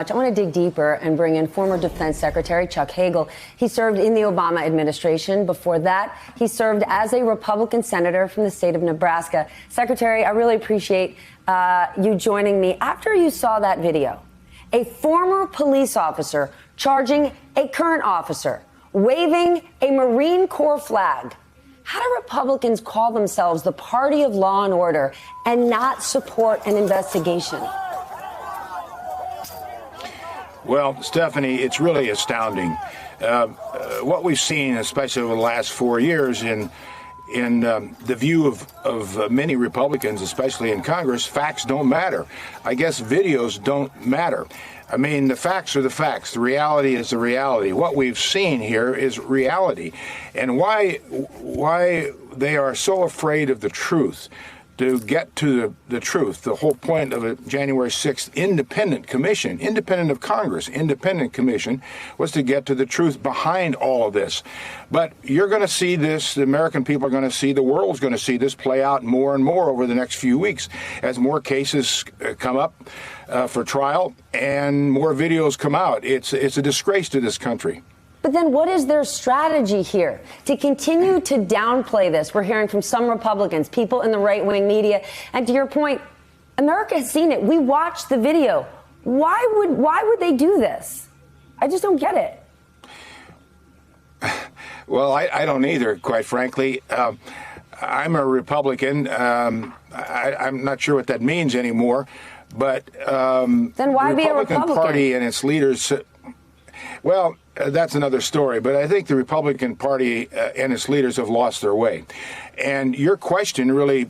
I want to dig deeper and bring in former Defense Secretary Chuck Hagel. He served in the Obama administration. Before that, he served as a Republican senator from the state of Nebraska. Secretary, I really appreciate you joining me. After you saw that video, a former police officer charging a current officer, waving a Marine Corps flag. How do Republicans call themselves the party of law and order and not support an investigation? Well, Stephanie, it's really astounding. What we've seen, especially over the last 4 years, in the view of many Republicans, especially in Congress, facts don't matter. I guess videos don't matter. I mean, the facts are the facts. The reality is the reality. What we've seen here is reality. And why they are so afraid of the truth, to get to the truth. The whole point of a January 6th independent commission, independent of Congress, independent commission, was to get to the truth behind all of this. But you're going to see this, the American people are going to see, the world's going to see this play out more and more over the next few weeks as more cases come up for trial and more videos come out. It's a disgrace to this country. But then what is their strategy here to continue to downplay this? We're hearing from some Republicans, people in the right-wing media. And to your point, America has seen it. We watched the video. Why would they do this? I just don't get it. Well, I don't either, quite frankly. I'm a Republican. I'm not sure what that means anymore. But then why be a Republican? Party and its leaders. Well, that's another story, but I think the Republican Party and its leaders have lost their way. And your question really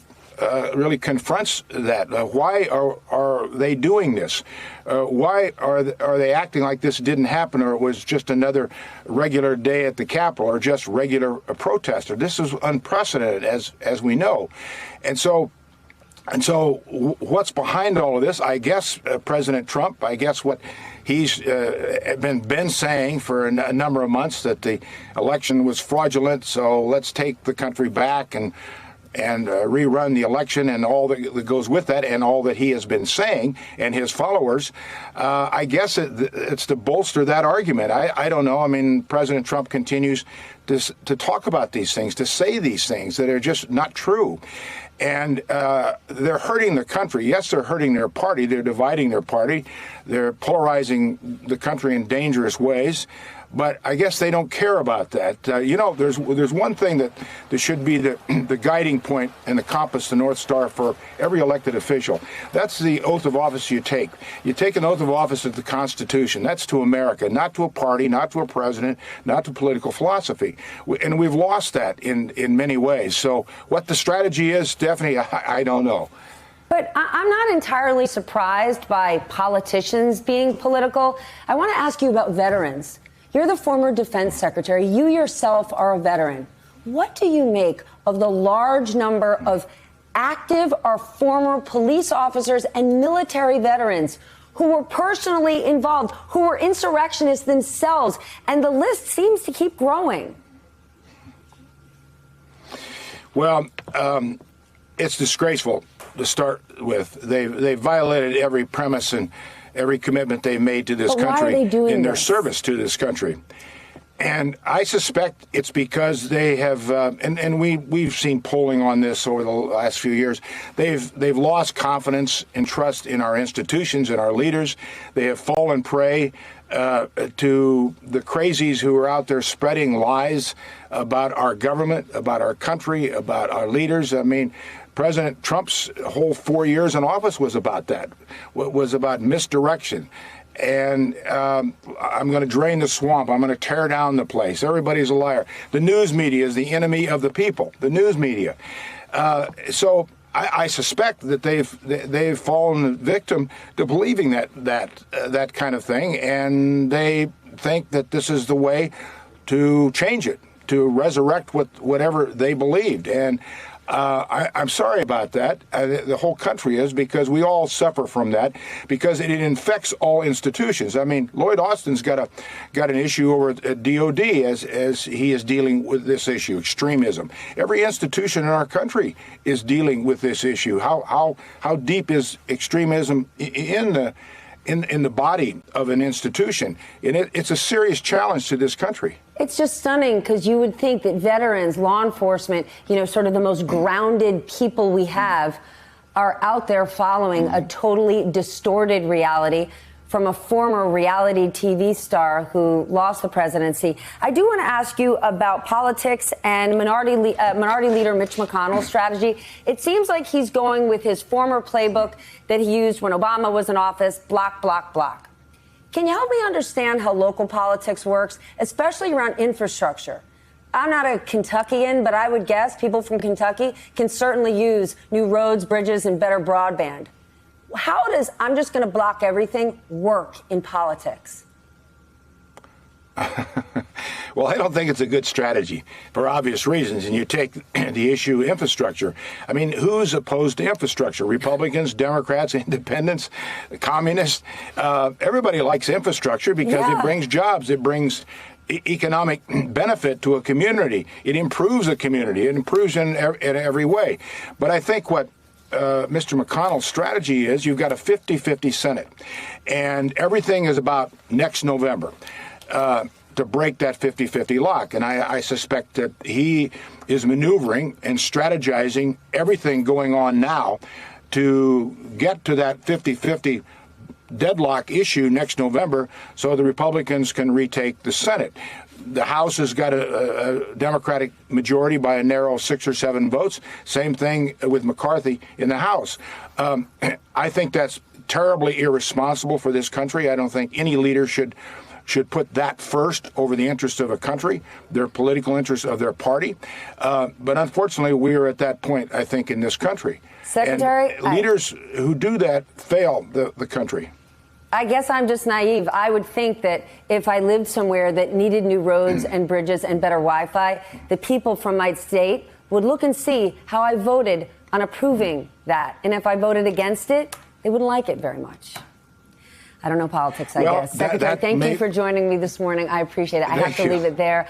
confronts that. Why are they doing this? Why are they acting like this didn't happen, or it was just another regular day at the Capitol, or just regular protester? This is unprecedented, as we know. And so what's behind all of this? I guess President Trump, I guess what he's been saying for a number of months, that the election was fraudulent, so let's take the country back and rerun the election and all that goes with that, and all that he has been saying and his followers. I guess it's to bolster that argument. I don't know. I mean, President Trump continues to talk about these things, to say these things that are just not true. And they're hurting the country. Yes, they're hurting their party. They're dividing their party. They're polarizing the country in dangerous ways. But I guess they don't care about that. There's one thing that should be the guiding point and the compass, the North Star for every elected official. That's the oath of office you take. You take an oath of office at the Constitution. That's to America, not to a party, not to a president, not to political philosophy. And we've lost that in many ways. So what the strategy is, Stephanie, I don't know. But I'm not entirely surprised by politicians being political. I want to ask you about veterans. You're the former defense secretary. You yourself are a veteran. What do you make of the large number of active or former police officers and military veterans who were personally involved, who were insurrectionists themselves? And the list seems to keep growing. Well, it's disgraceful to start with. They violated every premise and every commitment they've made to this country in their service to this country. And I suspect it's because they have, and we've seen polling on this over the last few years. They've lost confidence and trust in our institutions and our leaders. They have fallen prey to the crazies who are out there spreading lies about our government, about our country, about our leaders. I mean, President Trump's whole 4 years in office was about that. Was about misdirection. And I'm going to drain the swamp. I'm going to tear down the place. Everybody's a liar. The news media is the enemy of the people. The news media. So I suspect that they've fallen victim to believing that kind of thing, and they think that this is the way to change it, to resurrect whatever they believed. And I'm sorry about that. The whole country is, because we all suffer from that, because it infects all institutions. I mean, Lloyd Austin's got an issue over at DOD as he is dealing with this issue, extremism. Every institution in our country is dealing with this issue. How deep is extremism in in the body of an institution. And it's a serious challenge to this country. It's just stunning because you would think that veterans, law enforcement, sort of the most grounded people we have are out there following a totally distorted reality from a former reality TV star who lost the presidency. I do want to ask you about politics and Minority Leader Mitch McConnell's strategy. It seems like he's going with his former playbook that he used when Obama was in office, block, block, block. Can you help me understand how local politics works, especially around infrastructure? I'm not a Kentuckian, but I would guess people from Kentucky can certainly use new roads, bridges, and better broadband. How does "I'm just going to block everything" work in politics? Well, I don't think it's a good strategy for obvious reasons. And you take the issue infrastructure. I mean, who's opposed to infrastructure? Republicans, Democrats, independents, communists. Everybody likes infrastructure because it brings jobs. It brings economic benefit to a community. It improves a community. It improves in every way. But I think what Mr. McConnell's strategy is, you've got a 50-50 Senate, and everything is about next November to break that 50-50 lock. And I suspect that he is maneuvering and strategizing everything going on now to get to that 50-50 deadlock issue next November so the Republicans can retake the Senate. The House has got a Democratic majority by a narrow 6 or 7 votes. Same thing with McCarthy in the House. I think that's terribly irresponsible for this country. I don't think any leader should put that first over the interest of a country, their political interests of their party. But unfortunately, we are at that point, I think, in this country. Secretary, and leaders who do that fail the country. I guess I'm just naive. I would think that if I lived somewhere that needed new roads and bridges and better Wi-Fi, the people from my state would look and see how I voted on approving that. And if I voted against it, they wouldn't like it very much. I don't know politics, I guess. Secretary, thank you for joining me this morning. I appreciate it. I have to leave it there.